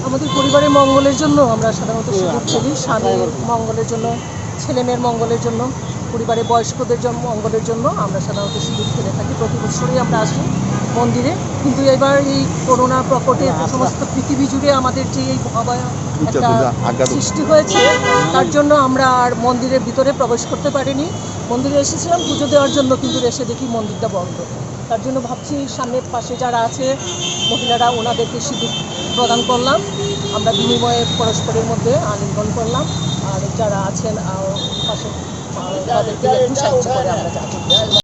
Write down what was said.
আমাদের পরিবারের মঙ্গলের জন্য আমরা সাধারণত সিঁদুর খেলি, স্বামীর মঙ্গলের জন্য, ছেলেমেয়ের মঙ্গলের জন্য, পরিবারের বয়স্কদের মঙ্গলের জন্য আমরা সাধারণত সিঁদুর খেলে থাকি। প্রতি বছরই আমরা আসি মন্দিরে, কিন্তু এবার এই করোনা প্রকটে সমস্ত পৃথিবী জুড়ে আমাদের যে এই ভয়াবহ একটা সৃষ্টি হয়েছে, তার জন্য আমরা আর মন্দিরের ভিতরে প্রবেশ করতে পারিনি। মন্দিরে এসেছিলাম পুজো দেওয়ার জন্য, কিন্তু এসে দেখি মন্দিরটা বন্ধ। তার জন্য ভাবছি সামনের পাশে যারা আছে মহিলারা, ওনাদেরকে সিঁদুর প্রদান করলাম, আমরা বিনিময়ে পরস্পরের মধ্যে আলিঙ্গন করলাম, আর যারা আছেন পাশে তাদেরকে একটু সাহায্য করে আমরা যাচ্ছি।